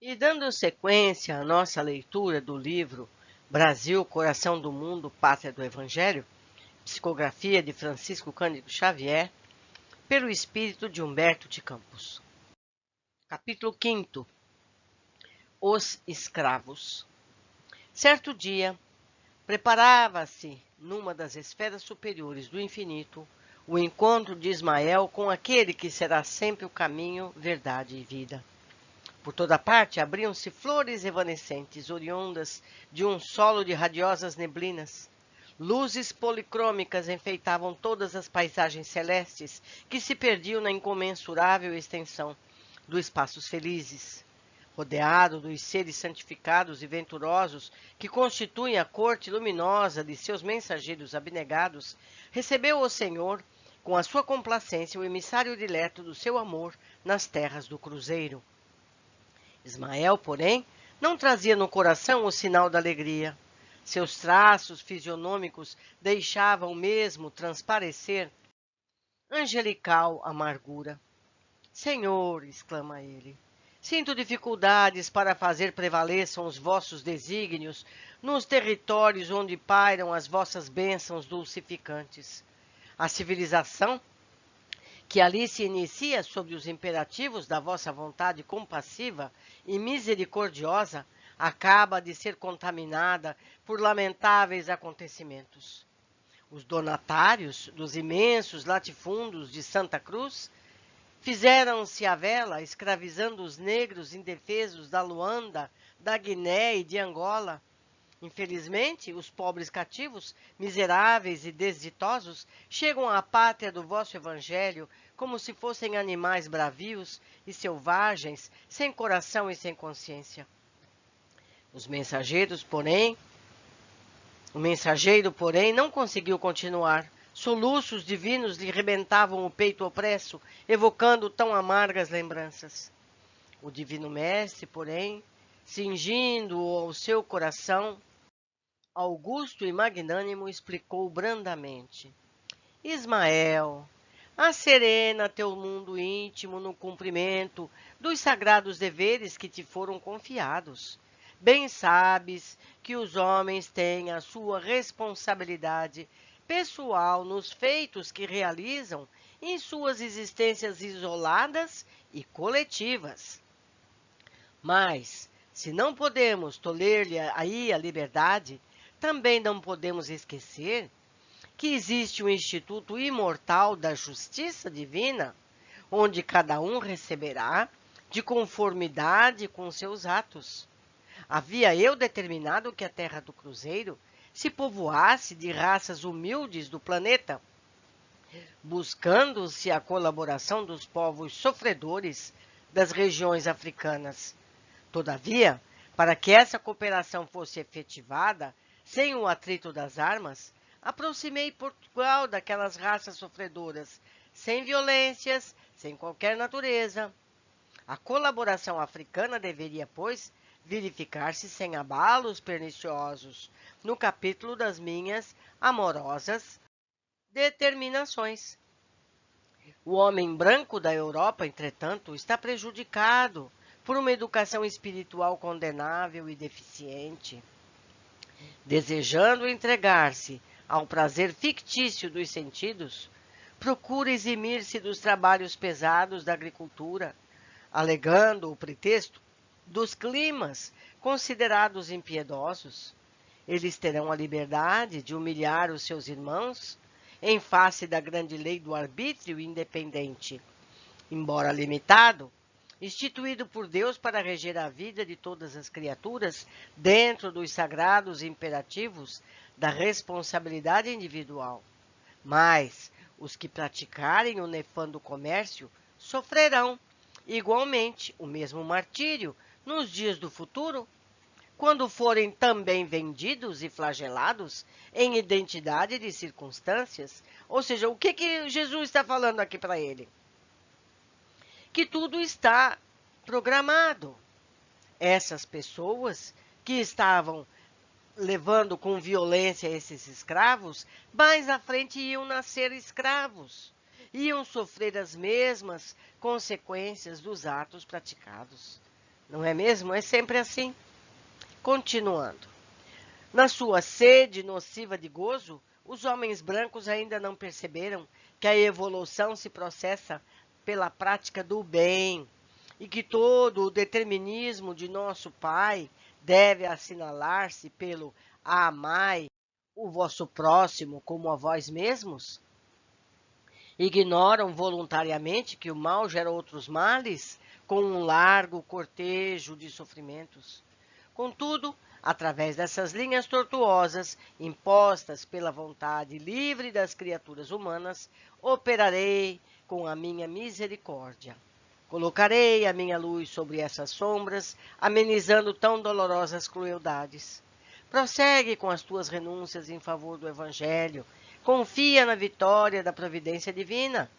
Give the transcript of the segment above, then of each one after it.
E dando sequência à nossa leitura do livro Brasil, Coração do Mundo, Pátria do Evangelho, psicografia de Francisco Cândido Xavier, pelo espírito de Humberto de Campos. Capítulo 5. Os escravos. Certo dia, preparava-se, numa das esferas superiores do infinito, o encontro de Ismael com aquele que será sempre o caminho, verdade e vida. Por toda parte abriam-se flores evanescentes, oriundas de um solo de radiosas neblinas. Luzes policrômicas enfeitavam todas as paisagens celestes que se perdiam na incomensurável extensão dos espaços felizes. Rodeado dos seres santificados e venturosos que constituem a corte luminosa de seus mensageiros abnegados, recebeu o Senhor, com a sua complacência, o emissário dileto do seu amor nas terras do cruzeiro. Ismael, porém, não trazia no coração o sinal da alegria. Seus traços fisionômicos deixavam mesmo transparecer angelical amargura. Senhor, exclama ele, sinto dificuldades para fazer prevaleçam os vossos desígnios nos territórios onde pairam as vossas bênçãos dulcificantes. A civilização que ali se inicia sobre os imperativos da vossa vontade compassiva e misericordiosa, acaba de ser contaminada por lamentáveis acontecimentos. Os donatários dos imensos latifúndios de Santa Cruz fizeram-se à vela, escravizando os negros indefesos da Luanda, da Guiné e de Angola. Infelizmente, os pobres cativos, miseráveis e desditosos, chegam à pátria do vosso evangelho como se fossem animais bravios e selvagens, sem coração e sem consciência. O mensageiro, porém, não conseguiu continuar. Soluços divinos lhe rebentavam o peito opresso, evocando tão amargas lembranças. O divino mestre, porém, cingindo-o ao seu coração, augusto e magnânimo, explicou brandamente: Ismael, acerena teu mundo íntimo no cumprimento dos sagrados deveres que te foram confiados. Bem sabes que os homens têm a sua responsabilidade pessoal nos feitos que realizam em suas existências isoladas e coletivas. Mas, se não podemos toler-lhe aí a liberdade, também não podemos esquecer que existe um instituto imortal da justiça divina, onde cada um receberá de conformidade com seus atos. Havia eu determinado que a terra do cruzeiro se povoasse de raças humildes do planeta, buscando-se a colaboração dos povos sofredores das regiões africanas. Todavia, para que essa cooperação fosse efetivada, sem o atrito das armas, aproximei Portugal daquelas raças sofredoras, sem violências, sem qualquer natureza. A colaboração africana deveria, pois, verificar-se sem abalos perniciosos, no capítulo das minhas amorosas determinações. O homem branco da Europa, entretanto, está prejudicado por uma educação espiritual condenável e deficiente. Desejando entregar-se ao prazer fictício dos sentidos, procura eximir-se dos trabalhos pesados da agricultura, alegando o pretexto dos climas considerados impiedosos. Eles terão a liberdade de humilhar os seus irmãos em face da grande lei do arbítrio independente, embora limitado, instituído por Deus para reger a vida de todas as criaturas dentro dos sagrados imperativos da responsabilidade individual. Mas os que praticarem o nefando comércio sofrerão igualmente o mesmo martírio nos dias do futuro, quando forem também vendidos e flagelados em identidade de circunstâncias. Ou seja, o que Jesus está falando aqui para ele? Que tudo está programado. Essas pessoas que estavam levando com violência esses escravos, mais à frente iam nascer escravos, iam sofrer as mesmas consequências dos atos praticados. Não é mesmo? É sempre assim. Continuando. Na sua sede nociva de gozo, os homens brancos ainda não perceberam que a evolução se processa pela prática do bem e que todo o determinismo de nosso Pai deve assinalar-se pelo amai o vosso próximo como a vós mesmos? Ignoram voluntariamente que o mal gera outros males com um largo cortejo de sofrimentos. Contudo, através dessas linhas tortuosas impostas pela vontade livre das criaturas humanas, operarei com a minha misericórdia. Colocarei a minha luz sobre essas sombras, amenizando tão dolorosas crueldades. Prossegue com as tuas renúncias em favor do Evangelho. Confia na vitória da providência divina.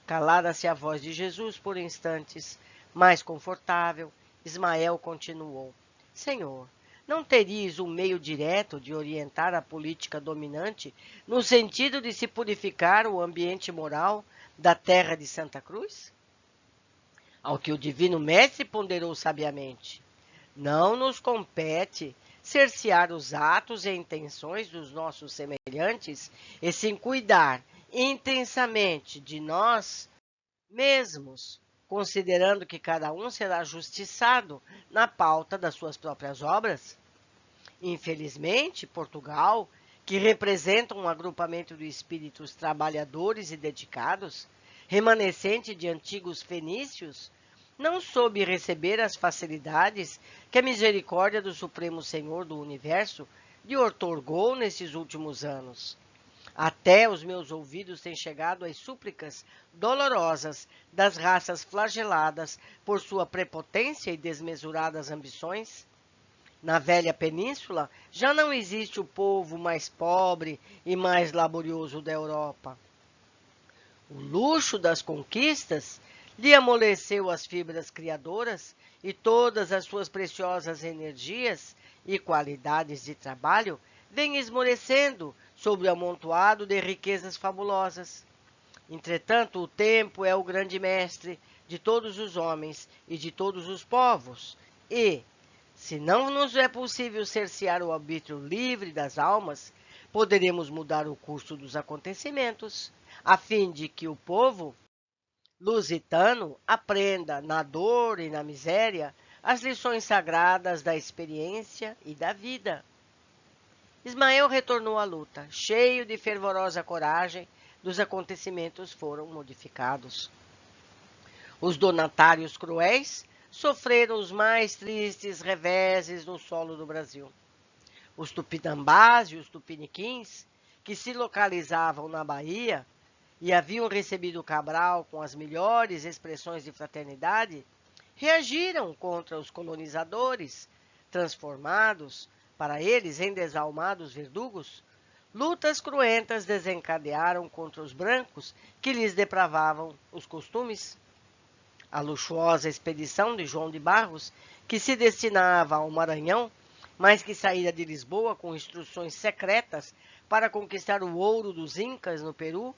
Calada-se a voz de Jesus por instantes, mais confortável, Ismael continuou: Senhor, não terias um meio direto de orientar a política dominante no sentido de se purificar o ambiente moral da terra de Santa Cruz? Ao que o Divino Mestre ponderou sabiamente: não nos compete cercear os atos e intenções dos nossos semelhantes, e sim cuidar intensamente de nós mesmos, considerando que cada um será justiçado na pauta das suas próprias obras. Infelizmente, Portugal, que representa um agrupamento de espíritos trabalhadores e dedicados, remanescente de antigos fenícios, não soube receber as facilidades que a misericórdia do Supremo Senhor do Universo lhe outorgou nesses últimos anos. Até os meus ouvidos têm chegado as súplicas dolorosas das raças flageladas por sua prepotência e desmesuradas ambições. Na velha península já não existe o povo mais pobre e mais laborioso da Europa. O luxo das conquistas lhe amoleceu as fibras criadoras e todas as suas preciosas energias e qualidades de trabalho vêm esmorecendo sobre o amontoado de riquezas fabulosas. Entretanto, o tempo é o grande mestre de todos os homens e de todos os povos, e, se não nos é possível cercear o arbítrio livre das almas, poderemos mudar o curso dos acontecimentos, a fim de que o povo lusitano aprenda, na dor e na miséria, as lições sagradas da experiência e da vida. Ismael retornou à luta, cheio de fervorosa coragem, dos acontecimentos foram modificados. Os donatários cruéis sofreram os mais tristes reveses no solo do Brasil. Os tupinambás e os tupiniquins, que se localizavam na Bahia e haviam recebido Cabral com as melhores expressões de fraternidade, reagiram contra os colonizadores, transformados, para eles, em desalmados verdugos. Lutas cruentas desencadearam contra os brancos que lhes depravavam os costumes. A luxuosa expedição de João de Barros, que se destinava ao Maranhão, mas que saíra de Lisboa com instruções secretas para conquistar o ouro dos Incas no Peru,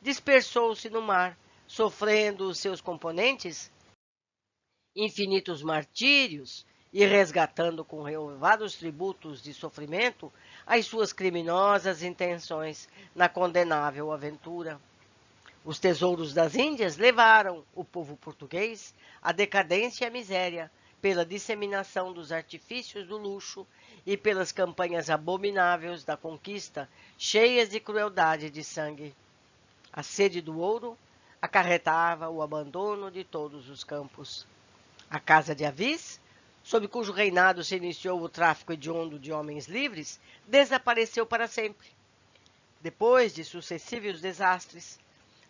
dispersou-se no mar, sofrendo os seus componentes infinitos martírios e resgatando com renovados tributos de sofrimento as suas criminosas intenções na condenável aventura. Os tesouros das Índias levaram o povo português à decadência e à miséria pela disseminação dos artifícios do luxo e pelas campanhas abomináveis da conquista, cheias de crueldade e de sangue. A sede do ouro acarretava o abandono de todos os campos. A Casa de Avis, sob cujo reinado se iniciou o tráfico hediondo de homens livres, desapareceu para sempre. Depois de sucessivos desastres,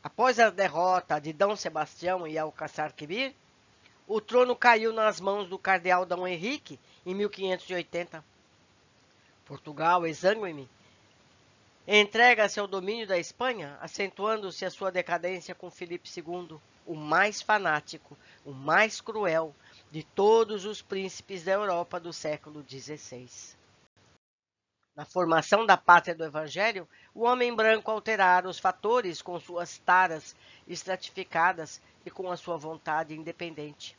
após a derrota de D. Sebastião e Alcácer Quibir, o trono caiu nas mãos do cardeal D. Henrique em 1580. Portugal, exânime, entrega-se ao domínio da Espanha, acentuando-se a sua decadência com Filipe II, o mais fanático, o mais cruel de todos os príncipes da Europa do século XVI. Na formação da pátria do Evangelho, o homem branco alterara os fatores com suas taras estratificadas e com a sua vontade independente.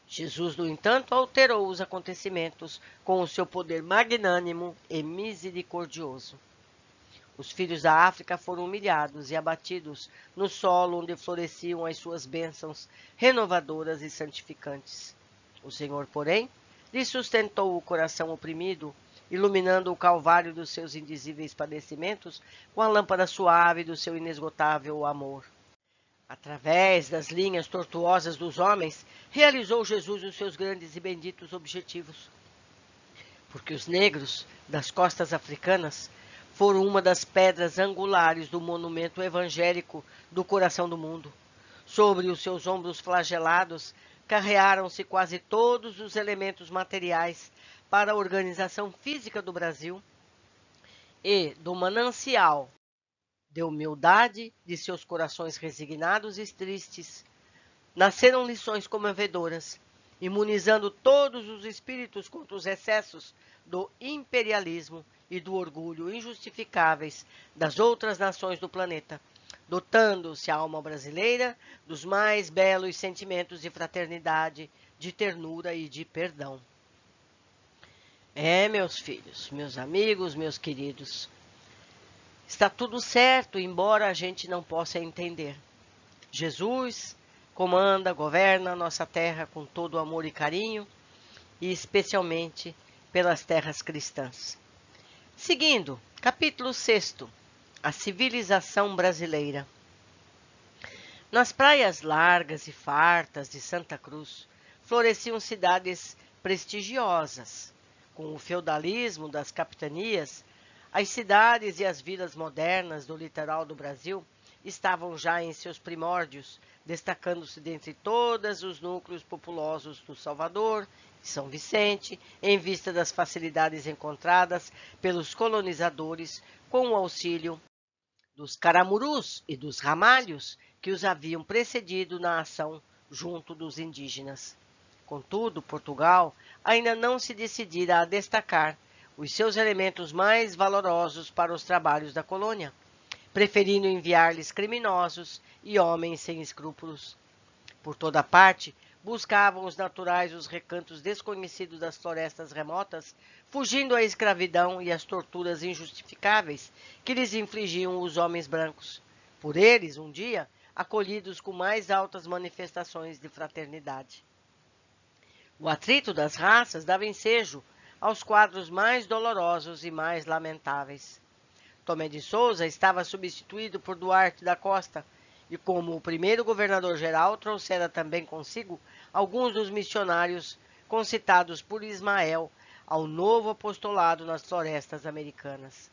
Jesus, no entanto, alterou os acontecimentos com o seu poder magnânimo e misericordioso. Os filhos da África foram humilhados e abatidos no solo onde floresciam as suas bênçãos renovadoras e santificantes. O Senhor, porém, lhe sustentou o coração oprimido, iluminando o calvário dos seus indizíveis padecimentos com a lâmpada suave do seu inesgotável amor. Através das linhas tortuosas dos homens, realizou Jesus os seus grandes e benditos objetivos. Porque os negros das costas africanas foram uma das pedras angulares do monumento evangélico do coração do mundo. Sobre os seus ombros flagelados, carrearam-se quase todos os elementos materiais para a organização física do Brasil e do manancial de humildade de seus corações resignados e tristes, nasceram lições comovedoras, imunizando todos os espíritos contra os excessos do imperialismo e do orgulho injustificáveis das outras nações do planeta, dotando-se a alma brasileira dos mais belos sentimentos de fraternidade, de ternura e de perdão. Meus filhos, meus amigos, meus queridos, está tudo certo, embora a gente não possa entender. Jesus comanda, governa a nossa terra com todo amor e carinho, e especialmente pelas terras cristãs. Seguindo, capítulo 6, a civilização brasileira. Nas praias largas e fartas de Santa Cruz, floresciam cidades prestigiosas. Com o feudalismo das capitanias, as cidades e as vilas modernas do litoral do Brasil estavam já em seus primórdios, destacando-se dentre todos os núcleos populosos do Salvador e São Vicente, em vista das facilidades encontradas pelos colonizadores com o auxílio dos caramurus e dos ramalhos que os haviam precedido na ação junto dos indígenas. Contudo, Portugal ainda não se decidira a destacar os seus elementos mais valorosos para os trabalhos da colônia, preferindo enviar-lhes criminosos e homens sem escrúpulos. Por toda parte, buscavam os naturais os recantos desconhecidos das florestas remotas, fugindo à escravidão e às torturas injustificáveis que lhes infligiam os homens brancos, por eles, um dia, acolhidos com mais altas manifestações de fraternidade. O atrito das raças dava ensejo aos quadros mais dolorosos e mais lamentáveis. Tomé de Souza estava substituído por Duarte da Costa, e como o primeiro governador-geral trouxera também consigo alguns dos missionários concitados por Ismael ao novo apostolado nas florestas americanas.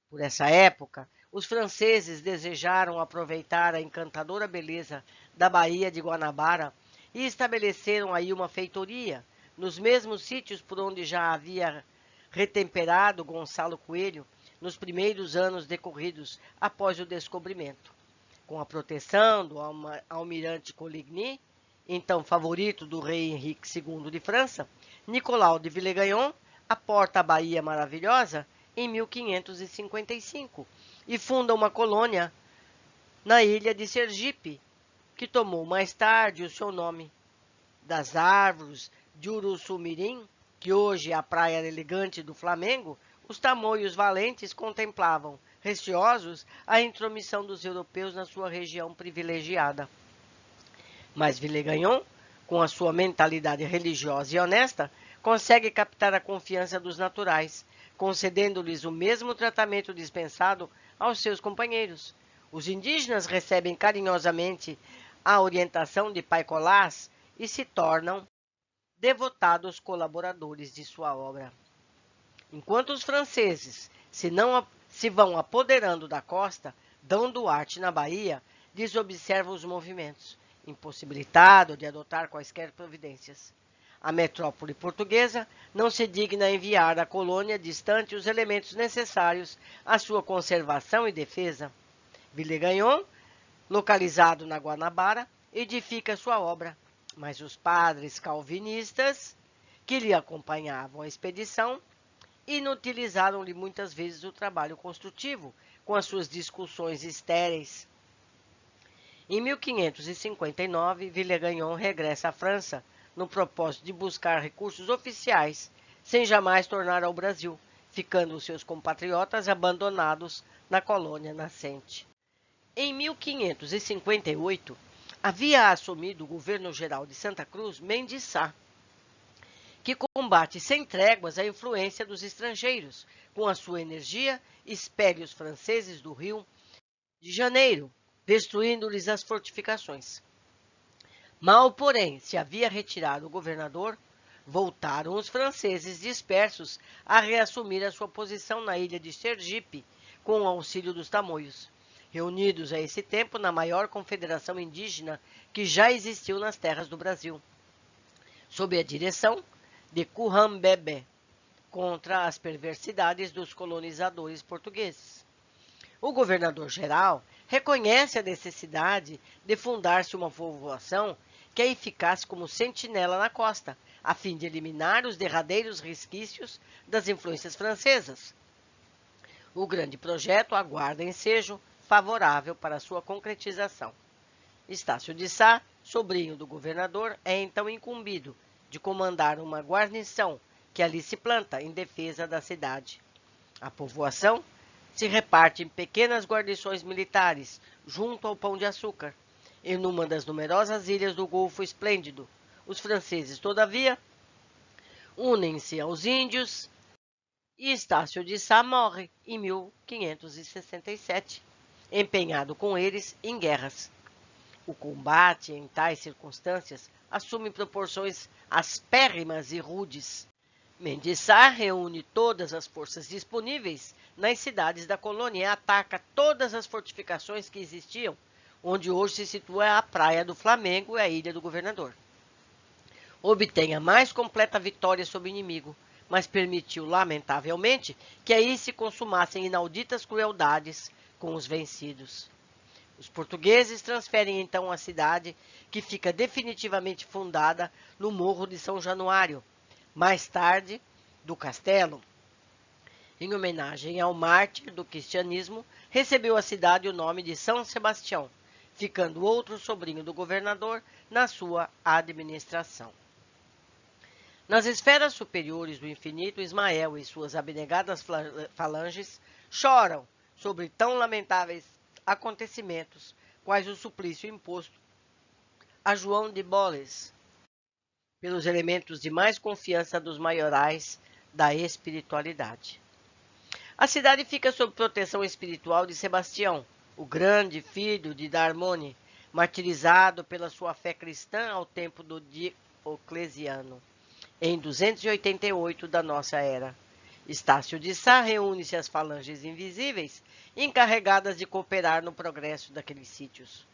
Por essa época, os franceses desejaram aproveitar a encantadora beleza da Baía de Guanabara e estabeleceram aí uma feitoria, nos mesmos sítios por onde já havia retemperado Gonçalo Coelho nos primeiros anos decorridos após o descobrimento. Com a proteção do almirante Coligny, então favorito do rei Henrique II de França, Nicolau de Villegaignon aporta a Bahia Maravilhosa em 1555 e funda uma colônia na ilha de Sergipe, que tomou mais tarde o seu nome. Das árvores de Uruçumirim, que hoje é a praia elegante do Flamengo, os tamoios valentes contemplavam, receosos, a intromissão dos europeus na sua região privilegiada. Mas Villegaignon, com a sua mentalidade religiosa e honesta, consegue captar a confiança dos naturais, concedendo-lhes o mesmo tratamento dispensado aos seus companheiros. Os indígenas recebem carinhosamente a orientação de Pai Colás e se tornam devotados colaboradores de sua obra. Enquanto os franceses se vão apoderando da costa, D. Duarte, na Bahia, desobserva os movimentos, impossibilitado de adotar quaisquer providências. A metrópole portuguesa não se digna enviar à colônia distante os elementos necessários à sua conservação e defesa. Villegaignon, localizado na Guanabara, edifica sua obra, mas os padres calvinistas, que lhe acompanhavam a expedição, inutilizaram-lhe muitas vezes o trabalho construtivo, com as suas discussões estéreis. Em 1559, Villegaignon regressa à França, no propósito de buscar recursos oficiais, sem jamais tornar ao Brasil, ficando os seus compatriotas abandonados na colônia nascente. Em 1558, havia assumido o governo-geral de Santa Cruz Mendes Sá, que combate sem tréguas a influência dos estrangeiros. Com a sua energia, expele os franceses do Rio de Janeiro, destruindo-lhes as fortificações. Mal, porém, se havia retirado o governador, voltaram os franceses dispersos a reassumir a sua posição na ilha de Sergipe, com o auxílio dos tamoios, reunidos a esse tempo na maior confederação indígena que já existiu nas terras do Brasil, sob a direção de Currambebe, contra as perversidades dos colonizadores portugueses. O governador-geral reconhece a necessidade de fundar-se uma povoação que aí ficasse como sentinela na costa, a fim de eliminar os derradeiros resquícios das influências francesas. O grande projeto aguarda ensejo favorável para sua concretização. Estácio de Sá, sobrinho do governador, é então incumbido de comandar uma guarnição que ali se planta em defesa da cidade. A povoação se reparte em pequenas guarnições militares junto ao Pão de Açúcar, em uma das numerosas ilhas do Golfo Esplêndido. Os franceses, todavia, unem-se aos índios e Estácio de Sá morre em 1567, empenhado com eles em guerras. O combate em tais circunstâncias assume proporções aspérrimas e rudes. Mendes Sá reúne todas as forças disponíveis nas cidades da colônia e ataca todas as fortificações que existiam, onde hoje se situa a Praia do Flamengo e a Ilha do Governador. Obtém a mais completa vitória sobre o inimigo, mas permitiu, lamentavelmente, que aí se consumassem inauditas crueldades com os vencidos. Os portugueses transferem então a cidade, que fica definitivamente fundada no Morro de São Januário, mais tarde do castelo. Em homenagem ao mártir do cristianismo, recebeu a cidade o nome de São Sebastião, ficando outro sobrinho do governador na sua administração. Nas esferas superiores do infinito, Ismael e suas abnegadas falanges choram sobre tão lamentáveis acontecimentos, quais o suplício imposto a João de Boles, pelos elementos de mais confiança dos maiorais da espiritualidade. A cidade fica sob proteção espiritual de Sebastião, o grande filho de Darmone, martirizado pela sua fé cristã ao tempo do Diocleciano, em 288 da nossa era. Estácio de Sá reúne-se às falanges invisíveis, encarregadas de cooperar no progresso daqueles sítios.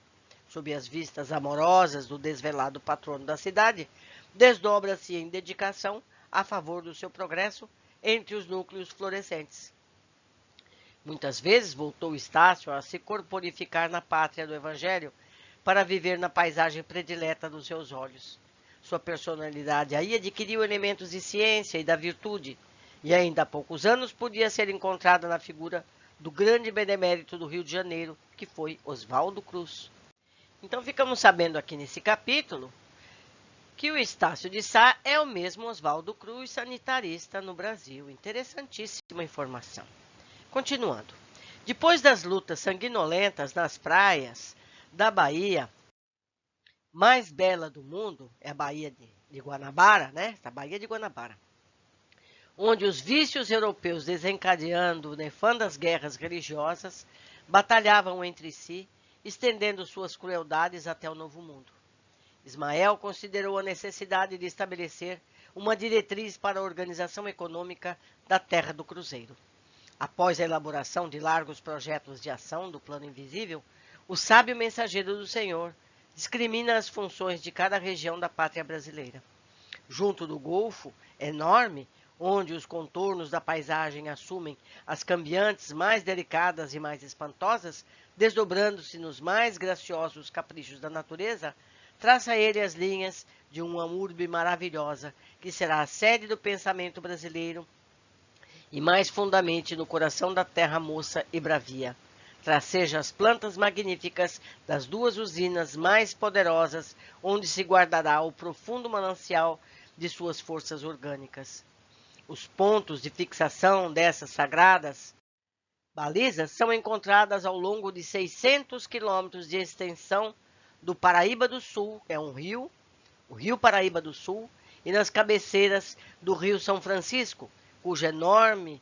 Sob as vistas amorosas do desvelado patrono da cidade, desdobra-se em dedicação a favor do seu progresso entre os núcleos florescentes. Muitas vezes voltou Estácio a se corporificar na pátria do Evangelho para viver na paisagem predileta dos seus olhos. Sua personalidade aí adquiriu elementos de ciência e da virtude, e ainda há poucos anos podia ser encontrada na figura do grande benemérito do Rio de Janeiro, que foi Oswaldo Cruz. Então ficamos sabendo aqui nesse capítulo que o Estácio de Sá é o mesmo Oswaldo Cruz, sanitarista no Brasil. Interessantíssima informação. Continuando. Depois das lutas sanguinolentas nas praias da Bahia mais bela do mundo, é a Baía de Guanabara, né? A Baía de Guanabara, onde os vícios europeus, desencadeando nefandas guerras religiosas, batalhavam entre si, estendendo suas crueldades até o Novo Mundo. Ismael considerou a necessidade de estabelecer uma diretriz para a organização econômica da Terra do Cruzeiro. Após a elaboração de largos projetos de ação do Plano Invisível, o sábio mensageiro do Senhor discrimina as funções de cada região da pátria brasileira. Junto do Golfo enorme, onde os contornos da paisagem assumem as cambiantes mais delicadas e mais espantosas, desdobrando-se nos mais graciosos caprichos da natureza, traça ele as linhas de uma urbe maravilhosa, que será a sede do pensamento brasileiro e mais fundamente no coração da terra moça e bravia. traceja as plantas magníficas das duas usinas mais poderosas, onde se guardará o profundo manancial de suas forças orgânicas. Os pontos de fixação dessas sagradas balizas são encontradas ao longo de 600 quilômetros de extensão do Paraíba do Sul, que é um rio, o Rio Paraíba do Sul, e nas cabeceiras do Rio São Francisco, cuja enorme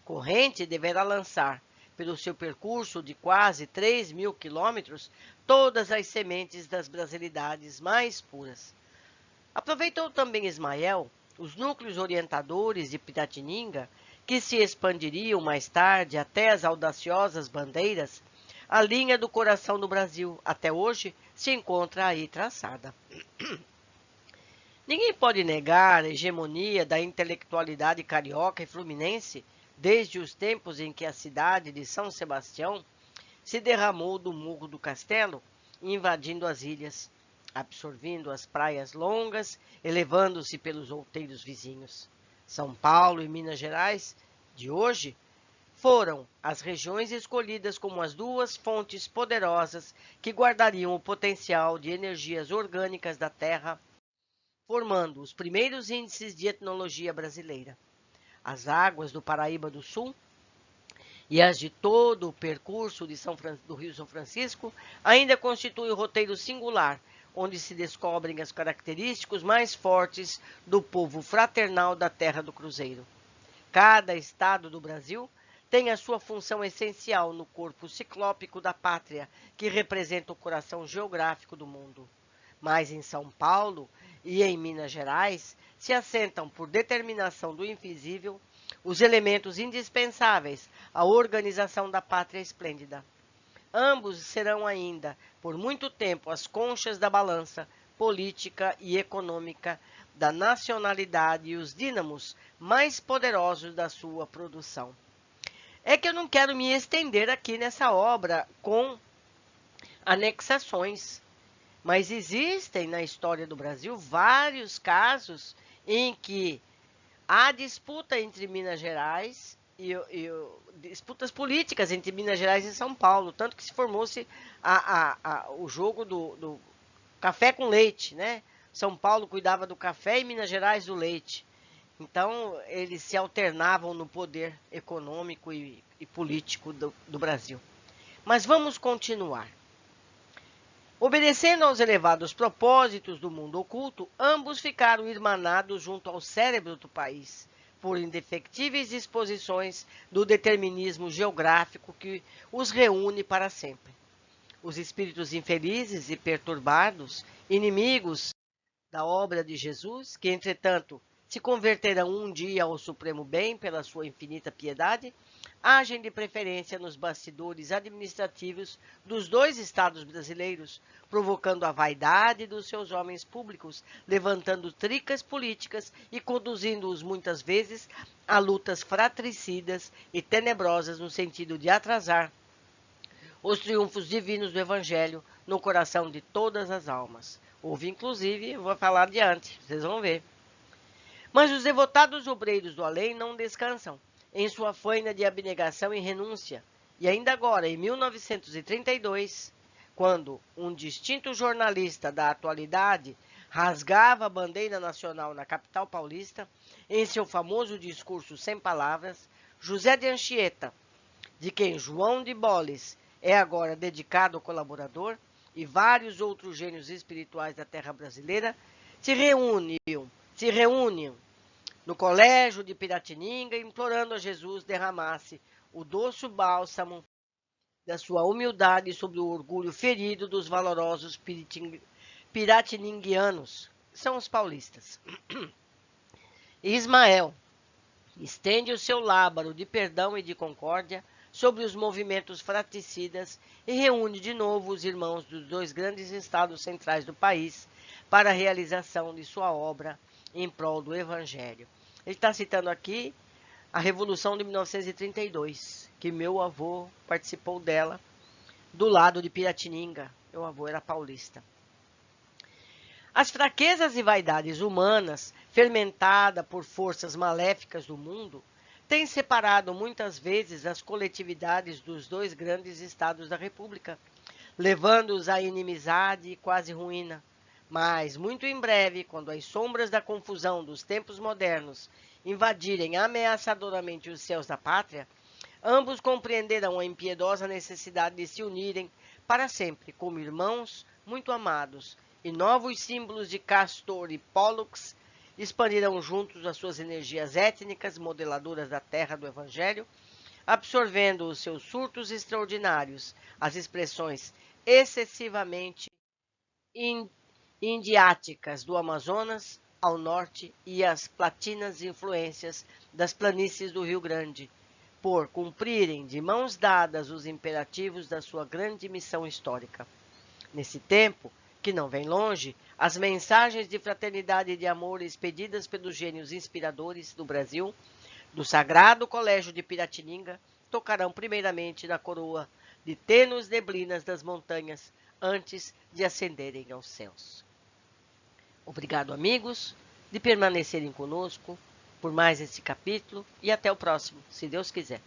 corrente deverá lançar, pelo seu percurso de quase 3.000 quilômetros, todas as sementes das brasilidades mais puras. Aproveitou também Ismael os núcleos orientadores de Piratininga, que se expandiriam mais tarde até as audaciosas bandeiras. A linha do coração do Brasil, até hoje, se encontra aí traçada. Ninguém pode negar a hegemonia da intelectualidade carioca e fluminense desde os tempos em que a cidade de São Sebastião se derramou do murro do castelo, invadindo as ilhas, absorvendo as praias longas, elevando-se pelos outeiros vizinhos. São Paulo e Minas Gerais, de hoje, foram as regiões escolhidas como as duas fontes poderosas que guardariam o potencial de energias orgânicas da Terra, formando os primeiros índices de etnologia brasileira. As águas do Paraíba do Sul e as de todo o percurso do Rio São Francisco ainda constituem um roteiro singular, onde se descobrem as características mais fortes do povo fraternal da Terra do Cruzeiro. Cada estado do Brasil tem a sua função essencial no corpo ciclópico da pátria, que representa o coração geográfico do mundo. Mas em São Paulo e em Minas Gerais se assentam, por determinação do invisível, os elementos indispensáveis à organização da pátria esplêndida. Ambos serão ainda, por muito tempo, as conchas da balança política e econômica da nacionalidade e os dínamos mais poderosos da sua produção. É que eu não quero me estender aqui nessa obra com anexações, mas existem na história do Brasil vários casos em que há disputa entre Minas Gerais disputas políticas entre Minas Gerais e São Paulo, tanto que se formou-se o jogo do café com leite, né? São Paulo cuidava do café e Minas Gerais do leite. Então, eles se alternavam no poder econômico e político do Brasil. Mas vamos continuar. Obedecendo aos elevados propósitos do mundo oculto, ambos ficaram irmanados junto ao cérebro do país, por indefectíveis disposições do determinismo geográfico que os reúne para sempre. Os espíritos infelizes e perturbados, inimigos da obra de Jesus, que, entretanto, se converterão um dia ao supremo bem pela sua infinita piedade, agem de preferência nos bastidores administrativos dos dois estados brasileiros, provocando a vaidade dos seus homens públicos, levantando tricas políticas e conduzindo-os muitas vezes a lutas fratricidas e tenebrosas no sentido de atrasar os triunfos divinos do Evangelho no coração de todas as almas. Houve, inclusive, eu vou falar adiante, vocês vão ver. Mas os devotados obreiros do além não descansam em sua faina de abnegação e renúncia. E ainda agora, em 1932, quando um distinto jornalista da atualidade rasgava a bandeira nacional na capital paulista, em seu famoso discurso sem palavras, José de Anchieta, de quem João de Boles é agora dedicado colaborador, e vários outros gênios espirituais da terra brasileira, se reúnem no colégio de Piratininga, implorando a Jesus derramasse o doce bálsamo da sua humildade sobre o orgulho ferido dos valorosos piratininguianos, são os paulistas. Ismael estende o seu lábaro de perdão e de concórdia sobre os movimentos fratricidas e reúne de novo os irmãos dos dois grandes estados centrais do país para a realização de sua obra em prol do Evangelho. Ele está citando aqui a Revolução de 1932, que meu avô participou dela, do lado de Piratininga. Meu avô era paulista. As fraquezas e vaidades humanas, fermentada por forças maléficas do mundo, tem separado muitas vezes as coletividades dos dois grandes estados da República, levando-os à inimizade e quase ruína. Mas, muito em breve, quando as sombras da confusão dos tempos modernos invadirem ameaçadoramente os céus da pátria, ambos compreenderão a impiedosa necessidade de se unirem para sempre como irmãos muito amados, e novos símbolos de Castor e Pollux expandirão juntos as suas energias étnicas modeladoras da terra do Evangelho, absorvendo os seus surtos extraordinários, as expressões excessivamente indiáticas do Amazonas ao norte e as platinas influências das planícies do Rio Grande, por cumprirem de mãos dadas os imperativos da sua grande missão histórica. Nesse tempo, que não vem longe, as mensagens de fraternidade e de amor expedidas pelos gênios inspiradores do Brasil, do Sagrado Colégio de Piratininga, tocarão primeiramente na coroa de tênues neblinas das montanhas antes de ascenderem aos céus. Obrigado, amigos, de permanecerem conosco por mais esse capítulo e até o próximo, se Deus quiser.